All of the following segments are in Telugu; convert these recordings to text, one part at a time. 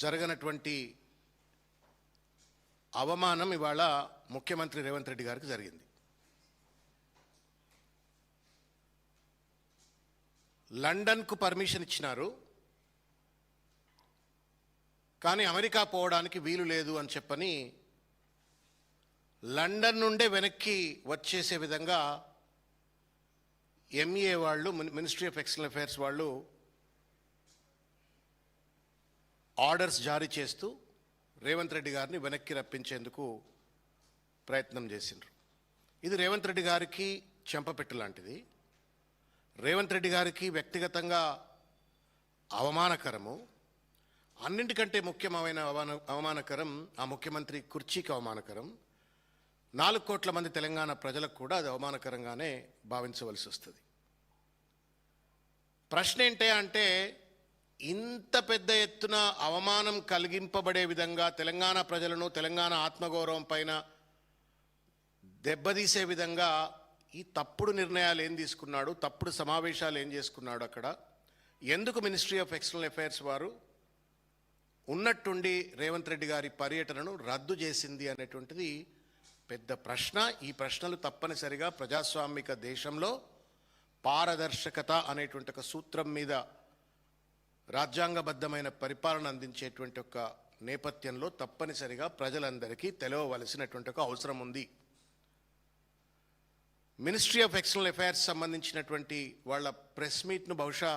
జరగనటువంటి అవమానం ఇవాళ ముఖ్యమంత్రి రేవంత్ రెడ్డి గారికి జరిగింది. లండన్కు పర్మిషన్ ఇచ్చినారు, కానీ అమెరికా పోవడానికి వీలు లేదు అని చెప్పని లండన్ నుండే వెనక్కి వచ్చేసే విధంగా ఎంఈఏ వాళ్ళు, మినిస్ట్రీ ఆఫ్ ఎక్స్టర్నల్ అఫైర్స్ వాళ్ళు ఆర్డర్స్ జారీ చేస్తూ రేవంత్ రెడ్డి గారిని వెనక్కి రప్పించేందుకు ప్రయత్నం చేసిండ్రు. ఇది రేవంత్ రెడ్డి గారికి చెంపపెట్టు లాంటిది. రేవంత్ రెడ్డి గారికి వ్యక్తిగతంగా అవమానకరము. అన్నింటికంటే ముఖ్యమైన అవమానకరం ఆ ముఖ్యమంత్రి కుర్చీకి అవమానకరం. 4 కోట్ల మంది తెలంగాణ ప్రజలకు కూడా అది అవమానకరంగానే భావించవలసి వస్తుంది. ప్రశ్న ఏంటే అంటే, ఇంత పెద్ద ఎత్తున అవమానం కలిగింపబడే విధంగా తెలంగాణ ప్రజలను, తెలంగాణ ఆత్మగౌరవం పైన దెబ్బతీసే విధంగా ఈ తప్పుడు నిర్ణయాలు ఏం తీసుకున్నాడు, తప్పుడు సమావేశాలు ఏం చేసుకున్నాడు, అక్కడ ఎందుకు మినిస్ట్రీ ఆఫ్ ఎక్స్టర్నల్ అఫైర్స్ వారు ఉన్నట్టుండి రేవంత్ రెడ్డి గారి పర్యటనను రద్దు చేసింది అనేటువంటిది పెద్ద ప్రశ్న. ఈ ప్రశ్నలు తప్పనిసరిగా ప్రజాస్వామిక దేశంలో పారదర్శకత అనేటువంటి ఒక సూత్రం మీద రాజ్యాంగబద్ధమైన పరిపాలన అందించేటువంటి ఒక నేపథ్యంలో తప్పనిసరిగా ప్రజలందరికీ తెలవవలసినటువంటి ఒక అవసరం ఉంది. మినిస్ట్రీ ఆఫ్ ఎక్స్టర్నల్ అఫైర్స్ సంబంధించినటువంటి వాళ్ళ ప్రెస్ మీట్ను బహుశా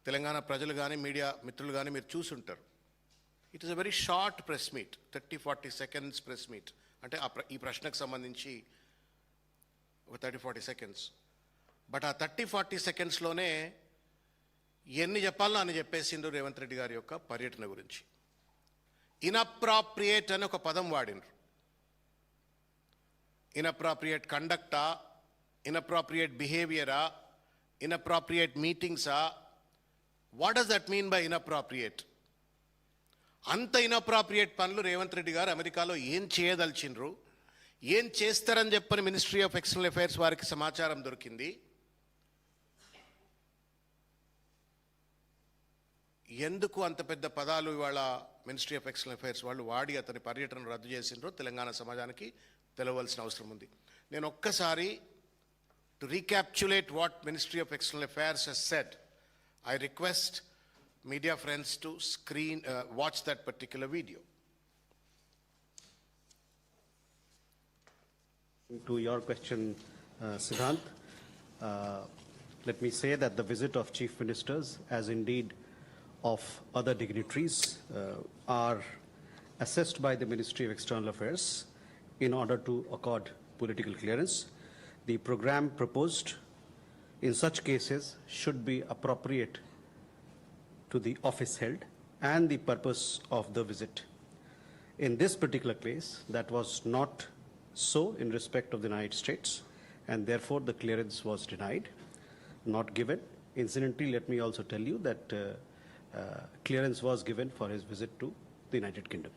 తెలంగాణ ప్రజలు కానీ మీడియా మిత్రులు కానీ మీరు చూసుంటారు. It is a very short press meet, 30-40 seconds press meet. అంటే ఈ ప్రశ్నకు సంబంధించి ఒక 30-40 సెకండ్స్. బట్ ఆ 30-40 సెకండ్స్లోనే ఎన్ని చెప్పాలో అని చెప్పేసిండ్రు రేవంత్ రెడ్డి గారి యొక్క పర్యటన గురించి. ఇన్అప్రాప్రియేట్ అని ఒక పదం వాడినరు. ఇన్అప్రాప్రియేట్ కండక్టా, ఇన్అప్రాప్రియేట్ బిహేవియరా, ఇన్అప్రాప్రియేట్ మీటింగ్సా? What does that mean by inappropriate? అంత ఇన్అప్రాప్రియేట్ పనులు రేవంత్ రెడ్డి గారు అమెరికాలో ఏం చేయదలిచిండ్రు, ఏం చేస్తారని చెప్పని మినిస్ట్రీ ఆఫ్ ఎక్స్టర్నల్ అఫైర్స్ వారికి సమాచారం దొరికింది. ఎందుకు అంత పెద్ద పదాలు ఇవాళ మినిస్ట్రీ ఆఫ్ ఎక్స్టర్నల్ అఫైర్స్ వాళ్ళు వాడి అతని పర్యటన రద్దు చేసిండ్రో తెలంగాణ సమాజానికి తెలవలసిన అవసరం ఉంది. నేను ఒక్కసారి to recapitulate what ministry of external affairs he's said, I request media friends to watch that particular video. To your question, Siddhant, let me say that the visit of chief ministers, as indeed of other dignitaries, are assessed by the Ministry of External Affairs in order to accord political clearance. The program proposed in such cases should be appropriate to the office held and the purpose of the visit. In this particular case, that was not so in respect of the United States, and therefore the clearance was denied, not given. Incidentally, let me also tell you that clearance was given for his visit to the United Kingdom.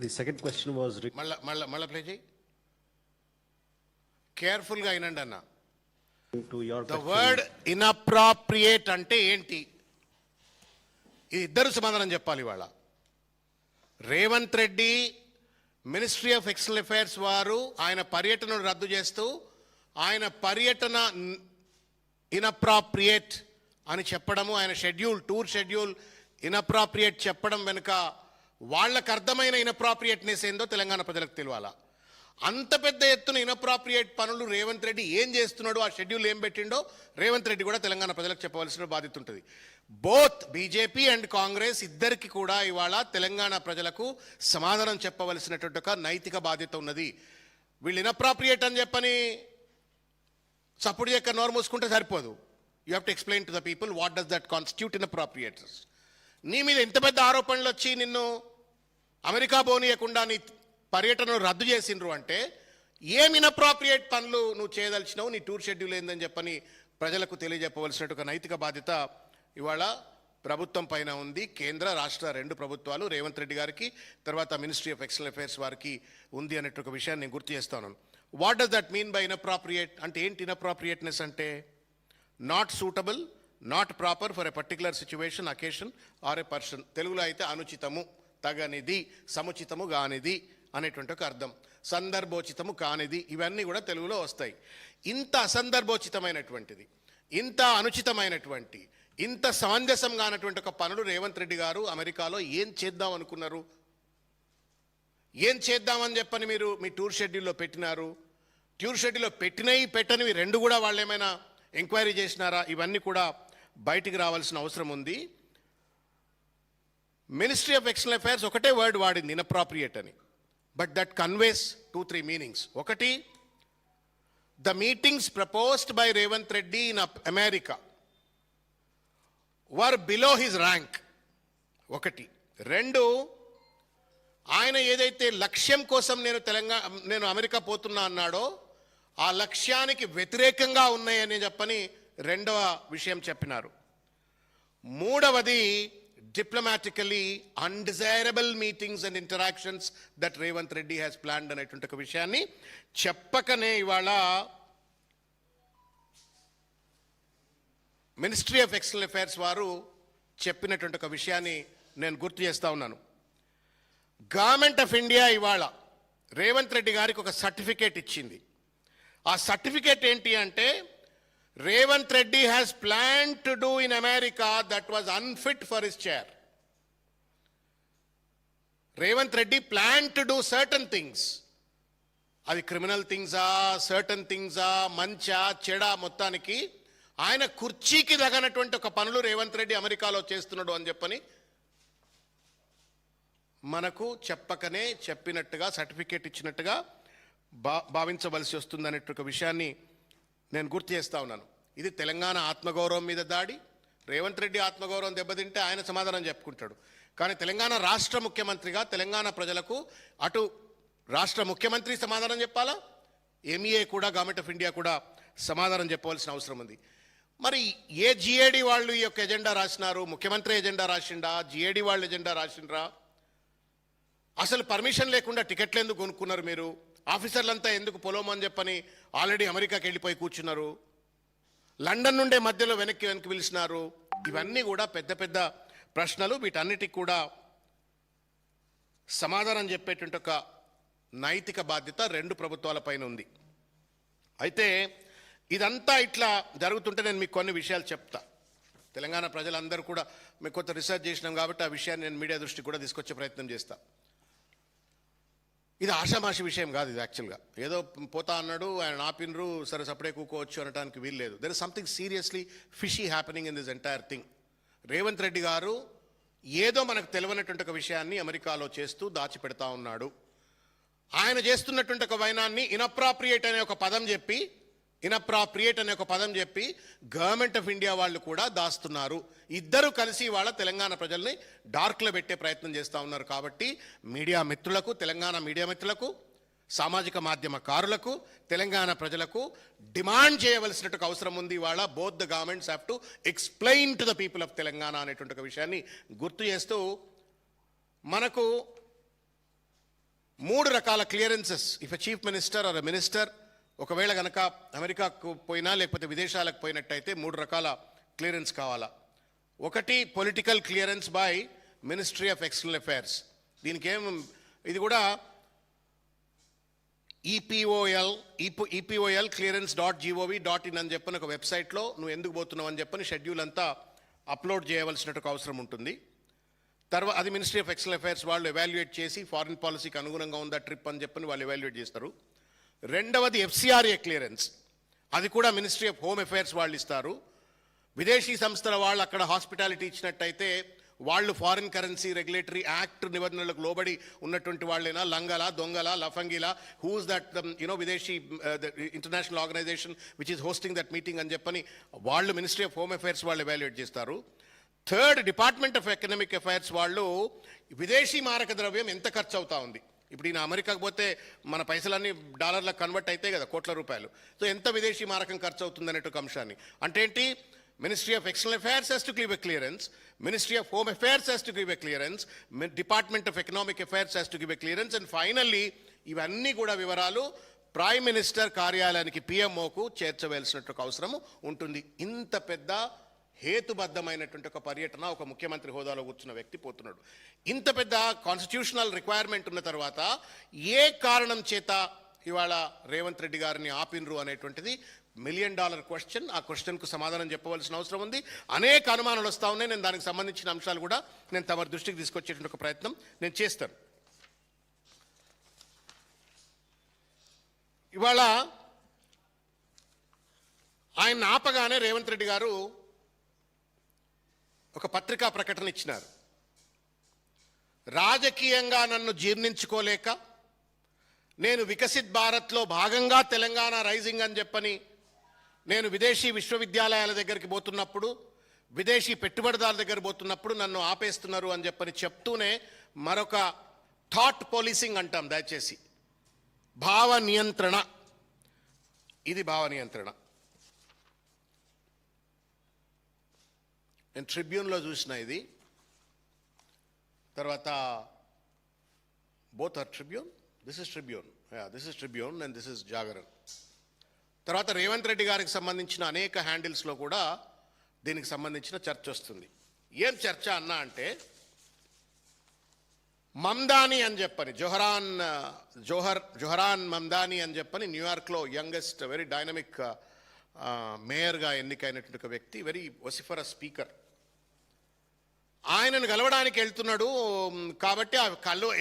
The second question was careful ga inandi anna. To your the word inappropriate అంటే ఏంటి? ఇద్దరు సమాధానం చెప్పాలి. ఇవాళ Revanth Reddy ministry of external affairs వారు ఆయన పర్యటనను రద్దు చేస్తూ ఆయన పర్యటన ఇన్అప్రాప్రియేట్ అని చెప్పడము, ఆయన టూర్ షెడ్యూల్ ఇన్అప్రాప్రియేట్ చెప్పడం వెనుక వాళ్ళకు అర్థమైన ఇన్అప్రాప్రియేట్నెస్ ఏందో తెలంగాణ ప్రజలకు తెలియాలా. అంత పెద్ద ఎత్తున ఇన్అప్రాప్రియేట్ పనులు రేవంత్ రెడ్డి ఏం చేస్తున్నాడో, ఆ షెడ్యూల్ ఏం పెట్టిండో రేవంత్ రెడ్డి కూడా తెలంగాణ ప్రజలకు చెప్పవలసిన బాధ్యత ఉంటుంది. బోత్ బీజేపీ అండ్ కాంగ్రెస్ ఇద్దరికి కూడా ఇవాళ తెలంగాణ ప్రజలకు సమాధానం చెప్పవలసినటువంటి ఒక నైతిక బాధ్యత ఉన్నది. వీళ్ళు ఇన్అప్రాప్రియేట్ అని చెప్పని సపోర్ట్ చేయక నోరు మూసుకుంటే సరిపోదు. You have to explain to the people what does that constitute inappropriate. నీ మీద ఇంత పెద్ద ఆరోపణలు వచ్చి నిన్ను అమెరికా పోనీయకుండా నీ పర్యటనను రద్దు చేసిండ్రు అంటే ఏం ఇన్అప్రాప్రియేట్ పనులు నువ్వు చేయదలిచినావు, నీ టూర్ షెడ్యూల్ ఏందని చెప్పని ప్రజలకు తెలియజెప్పవలసినట్టు ఒక నైతిక బాధ్యత ఇవాళ ప్రభుత్వం పైన ఉంది. కేంద్ర రాష్ట్ర 2 ప్రభుత్వాలు, రేవంత్ రెడ్డి గారికి తర్వాత మినిస్ట్రీ ఆఫ్ ఎక్స్టర్నల్ అఫైర్స్ వారికి ఉంది అనేట్టు ఒక విషయాన్ని నేను గుర్తు చేస్తాను. What does that mean by inappropriate అంటే ఏంటి? ఇన్అప్రాప్రియేట్నెస్ అంటే not suitable, not proper for a particular situation occasion or a person. తెలుగులో అయితే అనుచితము, తగనిది, సముచితము కానిది అనేటువంటి ఒక అర్థం. సందర్భోచితము కానిది, ఇవన్నీ కూడా తెలుగులో వస్తాయి. ఇంత అసందర్భోచితమైనటువంటిది, ఇంత అనుచితమైనటువంటి, ఇంత సమంజసం కానటువంటి ఒక పనులు రేవంత్ రెడ్డి గారు అమెరికాలో ఏం చేద్దాం అనుకున్నారు? ఏం చేద్దామని చెప్పని మీరు మీ టూర్ షెడ్యూల్లో పెట్టినారు? టూర్ షెడ్యూల్లో పెట్టినవి పెట్టనివి రెండు కూడా వాళ్ళు ఏమైనా ఎంక్వైరీ చేసినారా? ఇవన్నీ కూడా బయటికి రావాల్సిన అవసరం ఉంది. మినిస్ట్రీ ఆఫ్ ఎక్స్టర్నల్ అఫైర్స్ ఒకటే వర్డ్ వాడింది, ఇన్అప్రాప్రియేట్ అని. But that conveys 2-3 meanings. ఒకటి, the meetings proposed by Revanth Reddy in America were below his rank. ఒకటి. రెండు, ఆయన ఏదైతే లక్ష్యం కోసం నేను అమెరికా పోతున్నా అన్నాడో ఆ లక్ష్యానికి వ్యతిరేకంగా ఉన్నాయని చెప్పని రెండవ విషయం చెప్పినారు. మూడవది, diplomatically undesirable meetings and interactions that Revanth Reddy has planned అనేటువంటి ఒక విషయాన్ని చెప్పకనే ఇవాళ మినిస్ట్రీ ఆఫ్ ఎక్స్టర్నల్ అఫైర్స్ వారు చెప్పినటువంటి ఒక విషయాన్ని నేను గుర్తు చేస్తా ఉన్నాను. గవర్నమెంట్ ఆఫ్ ఇండియా ఇవాళ రేవంత్ రెడ్డి గారికి ఒక సర్టిఫికేట్ ఇచ్చింది. ఆ సర్టిఫికేట్ ఏంటి అంటే, Revanth Reddy has plan to do in America that was unfit for his chair. Revanth Reddy plan to do certain things. అది క్రిమినల్ థింగ్సా, సర్టన్ థింగ్సా, మంచా చెడా, మొత్తానికి ఆయన కుర్చీకి తగనటువంటి ఒక పనులు రేవంత్ రెడ్డి అమెరికాలో చేస్తున్నాడు అని చెప్పని మనకు చెప్పకనే చెప్పినట్టుగా సర్టిఫికేట్ ఇచ్చినట్టుగా భావించవలసి వస్తుంది అనే ఒక విషయాన్ని నేను గుర్తు చేస్తా ఉన్నాను. ఇది తెలంగాణ ఆత్మగౌరవం మీద దాడి. రేవంత్ రెడ్డి ఆత్మగౌరవం దెబ్బతింటే ఆయన సమాధానం చెప్పుకుంటాడు. కానీ తెలంగాణ రాష్ట్ర ముఖ్యమంత్రిగా తెలంగాణ ప్రజలకు అటు రాష్ట్ర ముఖ్యమంత్రి సమాధానం చెప్పాలా, ఎంఈఏ కూడా, గవర్నమెంట్ ఆఫ్ ఇండియా కూడా సమాధానం చెప్పవలసిన అవసరం ఉంది. మరి ఏ జిఏడి వాళ్ళు ఈ యొక్క ఎజెండా రాసినారు? ముఖ్యమంత్రి ఎజెండా రాసిండా? జిఏడి వాళ్ళు ఎజెండా రాసిండ్రా? అసలు పర్మిషన్ లేకుండా టికెట్లు ఎందుకు కొనుక్కున్నారు మీరు? ఆఫీసర్లంతా ఎందుకు పొలోమని చెప్పని ఆల్రెడీ అమెరికాకి వెళ్ళిపోయి కూర్చున్నారు? లండన్ నుండే మధ్యలో వెనక్కి పిలిచినారు. ఇవన్నీ కూడా పెద్ద పెద్ద ప్రశ్నలు. వీటన్నిటికి కూడా సమాధానం చెప్పేటువంటి ఒక నైతిక బాధ్యత రెండు ప్రభుత్వాలపైన ఉంది. అయితే ఇదంతా ఇట్లా జరుగుతుంటే నేను మీకు కొన్ని విషయాలు చెప్తా. తెలంగాణ ప్రజలందరూ కూడా మేము కొంత రీసెర్చ్ చేసినాం కాబట్టి ఆ విషయాన్ని నేను మీడియా దృష్టికి కూడా తీసుకొచ్చే ప్రయత్నం చేస్తా. ఇది ఆషామాషి విషయం కాదు. ఇది యాక్చువల్గా ఏదో పోతా అన్నాడు, ఆయన ఆపినరు, సరే సపడే కూకోవచ్చు అనడానికి వీలు లేదు. There is something seriously fishy happening in this entire thing. Revanth Reddy గారు ఏదో మనకు తెలియనటువంటి ఒక విషయాన్ని అమెరికాలో చేస్తూ దాచిపెడతా ఉన్నాడు. ఆయన చేస్తున్నటువంటి ఒక వైనాన్ని ఇన్అప్రాప్రియేట్ అనే ఒక పదం చెప్పి గవర్నమెంట్ ఆఫ్ ఇండియా వాళ్ళు కూడా దాస్తున్నారు. ఇద్దరు కలిసి వాళ్ళ తెలంగాణ ప్రజల్ని డార్క్లో పెట్టే ప్రయత్నం చేస్తూ ఉన్నారు. కాబట్టి మీడియా మిత్రులకు, తెలంగాణ మీడియా మిత్రులకు, సామాజిక మాధ్యమకారులకు, తెలంగాణ ప్రజలకు డిమాండ్ చేయవలసినట్టు అవసరం ఉంది. ఇవాళ both the governments have to explain to the people of Telangana అనేటువంటి ఒక విషయాన్ని గుర్తు చేస్తూ, మనకు 3 రకాల clearances if a chief minister or a minister ఒకవేళ కనుక అమెరికాకు పోయినా లేకపోతే విదేశాలకు పోయినట్టయితే 3 రకాల క్లియరెన్స్ కావాలా. ఒకటి, political clearance by ministry of external affairs. దీనికి ఇది కూడా EPOL clearance.gov.in అని చెప్పని ఒక వెబ్సైట్లో నువ్వు ఎందుకు పోతున్నావు అని చెప్పని షెడ్యూల్ అంతా అప్లోడ్ చేయవలసినట్టు అవసరం ఉంటుంది. తర్వాత అది మినిస్ట్రీ ఆఫ్ ఎక్స్టర్నల్ అఫైర్స్ వాళ్ళు ఎవాల్యుయేట్ చేసి ఫారిన్ పాలసీకి అనుగుణంగా ఉందా ట్రిప్ అని చెప్పని వాళ్ళు ఎవాల్యుయేట్ చేస్తారు. రెండవది FCRA క్లియరెన్స్. అది కూడా మినిస్ట్రీ ఆఫ్ హోమ్ అఫైర్స్ వాళ్ళు ఇస్తారు. విదేశీ సంస్థల వాళ్ళు అక్కడ హాస్పిటాలిటీ ఇచ్చినట్టయితే వాళ్ళు ఫారిన్ కరెన్సీ రెగ్యులేటరీ యాక్ట్ నిబంధనలకు లోబడి ఉన్నటువంటి వాళ్ళైనా, లంగలా, దొంగలా, లఫంగిలా, హూస్ దట్ విదేశీ international organization which is hosting that meeting అని చెప్పని వాళ్ళు మినిస్ట్రీ ఆఫ్ హోమ్ అఫైర్స్ వాళ్ళు ఎవాల్యుయేట్ చేస్తారు. Third, department of economic affairs వాళ్ళు విదేశీ మారక ద్రవ్యం ఎంత ఖర్చు అవుతా ఉంది. ఇప్పుడు ఈయన అమెరికాకు పోతే మన పైసలన్నీ డాలర్లకు కన్వర్ట్ అవుతాయి కదా, కోట్ల రూపాయలు. సో ఎంత విదేశీ మారకం ఖర్చు అవుతుంది అనేటువంటి అంశాన్ని అంటే ఏంటి, ministry of external affairs has to give a clearance, ministry of home affairs has to give a clearance, department of economic affairs has to give a clearance, and finally ఇవన్నీ కూడా వివరాలు ప్రైమ్ మినిస్టర్ కార్యాలయానికి PMOకు చేర్చవలసినట్టు అవసరం ఉంటుంది. ఇంత పెద్ద హేతుబద్ధమైనటువంటి ఒక పర్యటన, ఒక ముఖ్యమంత్రి హోదాలో కూర్చున్న వ్యక్తి పోతున్నాడు. ఇంత పెద్ద కాన్స్టిట్యూషనల్ రిక్వైర్మెంట్ ఉన్న తర్వాత ఏ కారణం చేత ఇవాళ రేవంత్ రెడ్డి గారిని ఆపినరు అనేటువంటిది $1 మిలియన్ క్వశ్చన్. ఆ క్వశ్చన్కు సమాధానం చెప్పవలసిన అవసరం ఉంది. అనేక అనుమానాలు వస్తూ ఉన్నాయి. నేను దానికి సంబంధించిన అంశాలు కూడా నేను తమ దృష్టికి తీసుకొచ్చేటువంటి ఒక ప్రయత్నం నేను చేస్తాను. ఇవాళ ఆయన ఆపగానే రేవంత్ రెడ్డి గారు ఒక పత్రికా ప్రకటన ఇచ్చినారు. రాజకీయంగా నన్ను జీర్ణించుకోలేక నేను వికసిత్ భారత్లో భాగంగా తెలంగాణ రైజింగ్ అని చెప్పని నేను విదేశీ విశ్వవిద్యాలయాల దగ్గరికి పోతున్నప్పుడు, విదేశీ పెట్టుబడిదారుల దగ్గర పోతున్నప్పుడు నన్ను ఆపేస్తున్నారు అని చెప్పని చెప్తూనే మరొక థాట్ పోలీసింగ్ అంటాం, దయచేసి భావ నియంత్రణ, ఇది భావ నియంత్రణ. నేను ట్రిబ్యూన్లో చూసిన ఇది, తర్వాత both are Tribune, this is Tribune, this is Tribune and this is Jagran. తర్వాత రేవంత్ రెడ్డి గారికి సంబంధించిన అనేక హ్యాండిల్స్లో కూడా దీనికి సంబంధించిన చర్చ వస్తుంది. ఏం చర్చ అన్నా అంటే, మమ్దాని అని చెప్పని జోహరాన్ మమ్దాని అని చెప్పని న్యూయార్క్లో యంగెస్ట్ వెరీ డైనమిక్ మేయర్గా ఎన్నికైనటువంటి ఒక వ్యక్తి, వెరీ వసిఫరస్ స్పీకర్. ఆయనను కలవడానికి వెళ్తున్నాడు కాబట్టి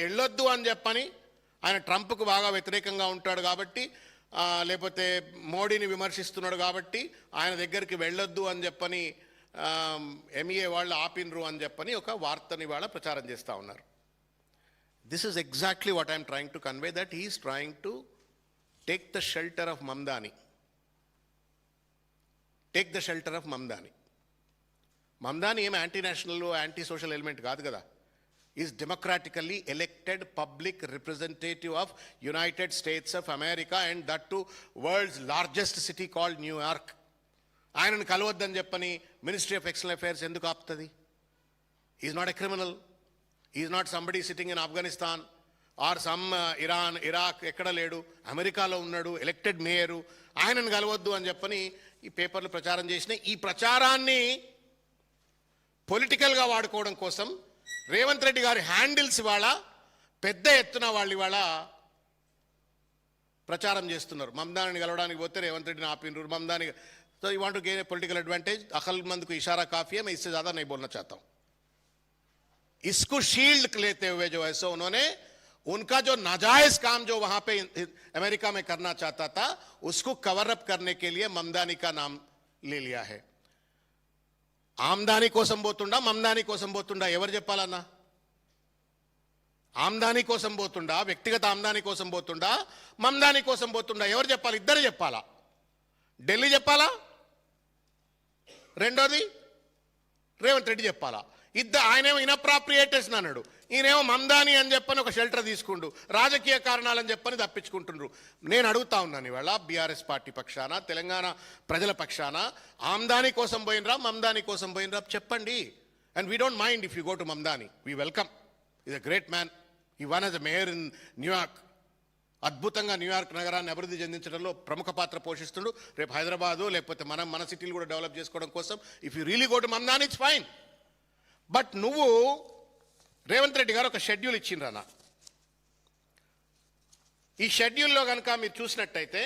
వెళ్ళొద్దు అని చెప్పని, ఆయన ట్రంప్కు బాగా వ్యతిరేకంగా ఉంటాడు కాబట్టి, లేకపోతే మోడీని విమర్శిస్తున్నాడు కాబట్టి ఆయన దగ్గరికి వెళ్ళొద్దు అని చెప్పని ఎంఏ వాళ్ళు ఆపినరు అని చెప్పని ఒక వార్తని వాళ్ళ ప్రచారం చేస్తూ ఉన్నారు. This is exactly what I'm trying to convey, that he is trying to take the shelter of Mamdani. Take the shelter of Mamdani. Mamdani ఏం anti national, anti social element కాదు కదా. Is democratically elected public representative of United States of America and that to world's largest city called New York. ఆయనను కలవద్దని చెప్పని మినిస్ట్రీ ఆఫ్ ఎక్స్టర్నల్ అఫైర్స్ ఎందుకు ఆపుతుంది? Is not a criminal, is not somebody sitting in Afghanistan or some Iran, Iraq, ఎక్కడ లేడు, అమెరికాలో ఉన్నాడు, ఎలెక్టెడ్ మేయరు. ఆయనను కలవద్దు అని చెప్పని ఈ పేపర్లు ప్రచారం చేసినాయి. ఈ ప్రచారాన్ని పొలిటికల్గా వాడుకోవడం కోసం రేవంత్ రెడ్డి గారి హ్యాండిల్స్ ఇవాళ పెద్ద ఎత్తున వాళ్ళు ఇవాళ ప్రచారం చేస్తున్నారు. మమ్దాని కలవడానికి పోతే రేవంత్ రెడ్డిని ఆపినరు, Mamdani. So you want to gain a political advantage. अक्लमंद को इशारा काफी है, मैं इससे ज्यादा नहीं बोलना चाहता हूं. इसको शील्ड लेते हुए जो है सो उन्होंने उनका जो नाजायज काम जो वहां पे अमेरिका में करना चाहता था उसको कवर अप करने के लिए ममदानी का नाम ले लिया है. ఆమ్దాని కోసం పోతుండా, మమ్దాని కోసం పోతుండా, ఎవరు చెప్పాలన్నా? ఆమ్దాని కోసం పోతుండా, వ్యక్తిగత ఆమ్దాని కోసం పోతుండా, మమ్దాని కోసం పోతుండా, ఎవరు చెప్పాలి? ఇద్దరు చెప్పాలా? ఢిల్లీ చెప్పాలా? రెండోది రేవంత్ రెడ్డి చెప్పాలా? ఆయనేమో ఇన్అప్రాప్రియేటెస్ అన్నాడు, ఈయనేమో మమ్దాని అని చెప్పని ఒక షెల్టర్ తీసుకుండు, రాజకీయ కారణాలని చెప్పని తప్పించుకుంటుండ్రు. నేను అడుగుతా ఉన్నాను ఇవాళ బీఆర్ఎస్ పార్టీ పక్షాన, తెలంగాణ ప్రజల పక్షాన, ఆమ్దాని కోసం పోయినరా, మమ్దాని కోసం పోయినరా చెప్పండి. And we don't mind if you go to Mamdani, we welcome. Is a great man. He won as a mayor in New York. అద్భుతంగా న్యూయార్క్ నగరాన్ని అభివృద్ధి చెందించడంలో ప్రముఖ పాత్ర పోషిస్తుండు. రేపు హైదరాబాదు లేకపోతే మన సిటీలు కూడా డెవలప్ చేసుకోవడం కోసం if you really go to Mamdani it's fine. But నువ్వు రేవంత్ రెడ్డి గారు ఒక షెడ్యూల్ ఇచ్చిండ్రన్నా. ఈ షెడ్యూల్లో కనుక మీరు చూసినట్టయితే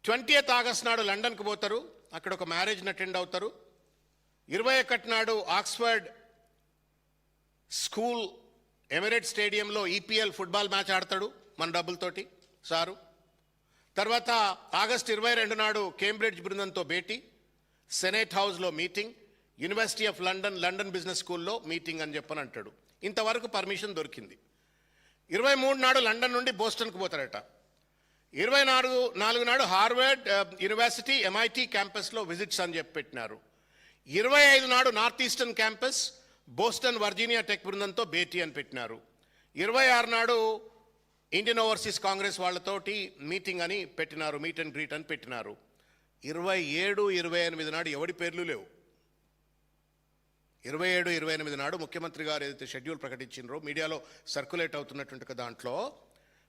20th ఆగస్ట్ నాడు లండన్కి పోతారు, అక్కడ ఒక మ్యారేజ్ని అటెండ్ అవుతారు. 21 నాడు ఆక్స్ఫర్డ్ స్కూల్ ఎమిరేట్ స్టేడియంలో ఈపీఎల్ ఫుట్బాల్ మ్యాచ్ ఆడతాడు మన డబ్బులతోటి సారు. తర్వాత ఆగస్ట్ 22 నాడు కేంబ్రిడ్జ్ బృందంతో భేటీ, సెనేట్ హౌస్లో meeting, university of London business స్కూల్లో మీటింగ్ అని చెప్పని అంటాడు. ఇంతవరకు పర్మిషన్ దొరికింది. 23 నాడు లండన్ నుండి బోస్టన్కి పోతారట. 24 నాడు హార్వర్డ్ యూనివర్సిటీ ఎంఐటి క్యాంపస్లో విజిట్స్ అని చెప్పి పెట్టినారు. 25 నాడు north eastern campus Boston Virginia tech బృందంతో భేటీ అని పెట్టినారు. 26 నాడు ఇండియన్ ఓవర్సీస్ కాంగ్రెస్ వాళ్ళతోటి మీటింగ్ అని పెట్టినారు, మీట్ అండ్ గ్రీట్ అని పెట్టినారు. 27, 28 నాడు ఎవడి పేర్లు లేవు. 27, 28 నాడు ముఖ్యమంత్రి గారు ఏదైతే షెడ్యూల్ ప్రకటించినారో మీడియాలో సర్క్యులేట్ అవుతున్నటువంటి దాంట్లో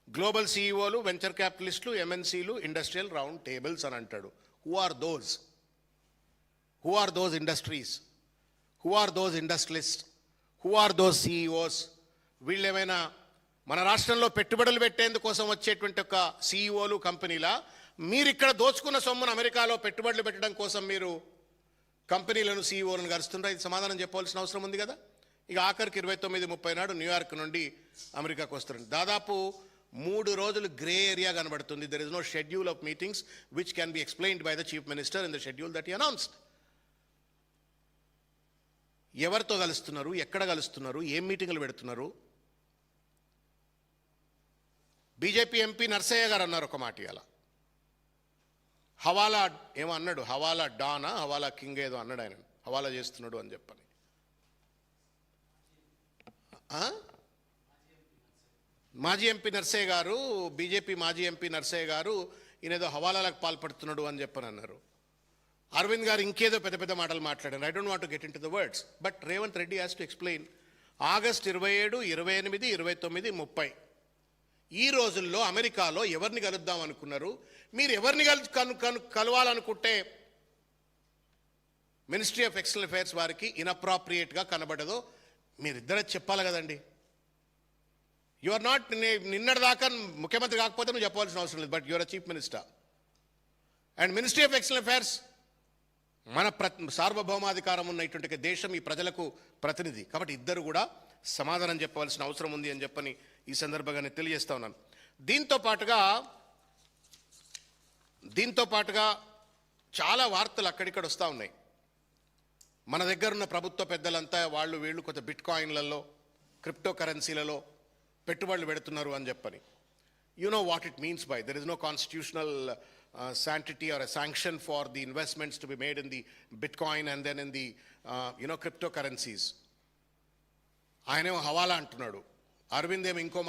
గ్లోబల్ సీఈఓలు, వెంచర్ క్యాపిటలిస్టులు, ఎంఎన్సీలు, ఇండస్ట్రియల్ రౌండ్ టేబుల్స్ అని అంటాడు. Who are those? Who are those industries? Who are those industrialists? Who are those CEOs? వీళ్ళేమైనా మన రాష్ట్రంలో పెట్టుబడులు పెట్టేందుకోసం వచ్చేటువంటి ఒక సీఈఓలు కంపెనీలా? మీరు ఇక్కడ దోచుకున్న సొమ్మును అమెరికాలో పెట్టుబడులు పెట్టడం కోసం మీరు కంపెనీలను సీఈఓలను గరుస్తుండ్రా? ఇది సమాధానం చెప్పవలసిన అవసరం ఉంది కదా. ఇక ఆఖరికి 29-30 నాడు న్యూయార్క్ నుండి అమెరికాకు వస్తారు. దాదాపు 3 రోజులు గ్రే ఏరియా కనబడుతుంది. There is no schedule of meetings which can be explained by the chief minister in the schedule that he announced. ఎవరితో కలుస్తున్నారు, ఎక్కడ కలుస్తున్నారు, ఏం మీటింగులు పెడుతున్నారు? బీజేపీ ఎంపీ నర్సయ్య గారు అన్నారు ఒక మాట ఇవాళ, హవాలా ఏమో అన్నాడు, హవాలా డానా హవాలా కింగ్ ఏదో అన్నాడు ఆయన, హవాలా చేస్తున్నాడు అని చెప్పని. మాజీ ఎంపీ నర్సయ్య గారు, బీజేపీ మాజీ ఎంపీ నర్సయ్య గారు ఈయనేదో హవాలాలకు పాల్పడుతున్నాడు అని చెప్పని అన్నారు. అరవింద్ గారు ఇంకేదో పెద్ద పెద్ద మాటలు మాట్లాడారు. I don't want to get in to the words, but Revanth Reddy has to explain. August 27, 28, 29, 30 ఈ రోజుల్లో అమెరికాలో ఎవరిని కలుద్దాం అనుకున్నారు? మీరు ఎవరిని కలవాలనుకుంటే మినిస్ట్రీ ఆఫ్ ఎక్స్టర్నల్ అఫైర్స్ వారికి ఇన్అప్రాప్రియేట్గా కనబడదో మీరిద్దరే చెప్పాలి కదండి. యు ఆర్ నాట్, నిన్నటిదాకా ముఖ్యమంత్రి కాకపోతే నువ్వు చెప్పాల్సిన అవసరం లేదు, but your a chief minister and ministry of external affairs మన సార్వభౌమాధికారం ఉన్నటువంటి దేశం, ఈ ప్రజలకు ప్రతినిధి కాబట్టి ఇద్దరు కూడా సమాధానం చెప్పవలసిన అవసరం ఉంది అని చెప్పని ఈ సందర్భంగా నేను తెలియజేస్తా ఉన్నాను. దీంతో పాటుగా చాలా వార్తలు అక్కడిక్కడ వస్తూ ఉన్నాయి. మన దగ్గర ఉన్న ప్రభుత్వ పెద్దలంతా వాళ్ళు వీళ్ళు కొంత బిట్ కాయిన్లలో, క్రిప్టో కరెన్సీలలో పెట్టుబడులు పెడుతున్నారు అని చెప్పని. You know what it means by there is no constitutional sanctity or a sanction for the investments to be made in the Bitcoin and then in the cryptocurrencies. ఆయనేమో హవాలా అంటున్నాడు, అరవింద్ ఏమో ఇంకో మాట